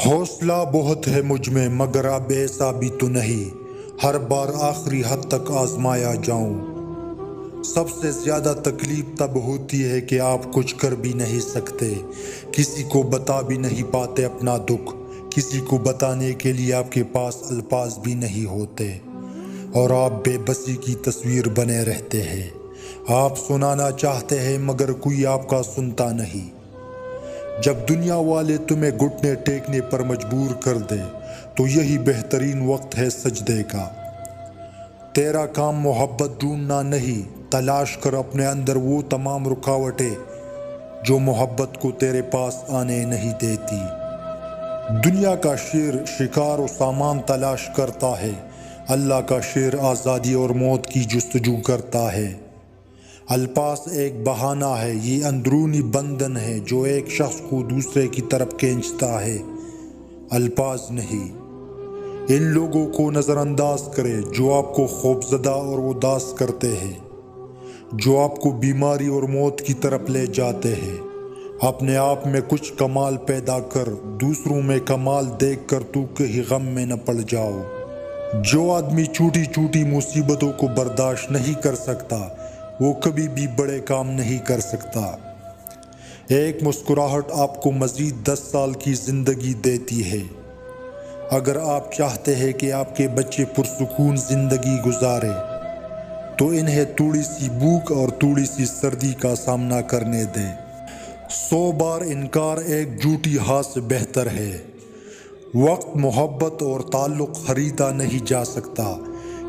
حوصلہ بہت ہے مجھ میں مگر اب ایسا بھی تو نہیں، ہر بار آخری حد تک آزمایا جاؤں۔ سب سے زیادہ تکلیف تب ہوتی ہے کہ آپ کچھ کر بھی نہیں سکتے، کسی کو بتا بھی نہیں پاتے اپنا دکھ، کسی کو بتانے کے لیے آپ کے پاس الفاظ بھی نہیں ہوتے، اور آپ بے بسی کی تصویر بنے رہتے ہیں۔ آپ سنانا چاہتے ہیں مگر کوئی آپ کا سنتا نہیں۔ جب دنیا والے تمہیں گھٹنے ٹیکنے پر مجبور کر دے تو یہی بہترین وقت ہے سجدے کا۔ تیرا کام محبت ڈھونڈنا نہیں، تلاش کر اپنے اندر وہ تمام رکاوٹیں جو محبت کو تیرے پاس آنے نہیں دیتی۔ دنیا کا شیر شکار و سامان تلاش کرتا ہے، اللہ کا شیر آزادی اور موت کی جستجو کرتا ہے۔ الفاظ ایک بہانہ ہے، یہ اندرونی بندھن ہے جو ایک شخص کو دوسرے کی طرف کھینچتا ہے، الفاظ نہیں۔ ان لوگوں کو نظر انداز کرے جو آپ کو خوفزدہ اور اداس کرتے ہیں، جو آپ کو بیماری اور موت کی طرف لے جاتے ہیں۔ اپنے آپ میں کچھ کمال پیدا کر، دوسروں میں کمال دیکھ کر تو کہیں غم میں نہ پڑ جاؤ۔ جو آدمی چھوٹی چھوٹی مصیبتوں کو برداشت نہیں کر سکتا وہ کبھی بھی بڑے کام نہیں کر سکتا۔ ایک مسکراہٹ آپ کو مزید 10 سال کی زندگی دیتی ہے۔ اگر آپ چاہتے ہیں کہ آپ کے بچے پرسکون زندگی گزارے تو انہیں تھوڑی سی بھوک اور تھوڑی سی سردی کا سامنا کرنے دیں۔ 100 بار انکار ایک جھوٹی ہاں سے بہتر ہے۔ وقت، محبت اور تعلق خریدا نہیں جا سکتا،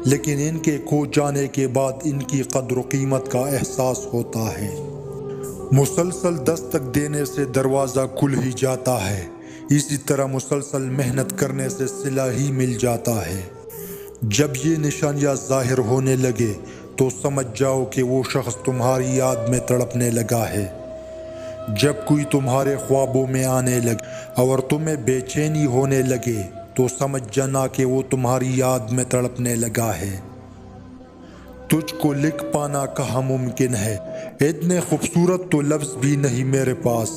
لیکن ان کے کھو جانے کے بعد ان کی قدر و قیمت کا احساس ہوتا ہے۔ مسلسل دستک دینے سے دروازہ کھل ہی جاتا ہے، اسی طرح مسلسل محنت کرنے سے صلہ ہی مل جاتا ہے۔ جب یہ نشانیاں ظاہر ہونے لگے تو سمجھ جاؤ کہ وہ شخص تمہاری یاد میں تڑپنے لگا ہے۔ جب کوئی تمہارے خوابوں میں آنے لگے اور تمہیں بے چینی ہونے لگے تو سمجھ جانا کہ وہ تمہاری یاد میں تڑپنے لگا ہے۔ تجھ کو لکھ پانا کہاں ممکن ہے، اتنے خوبصورت تو لفظ بھی نہیں میرے پاس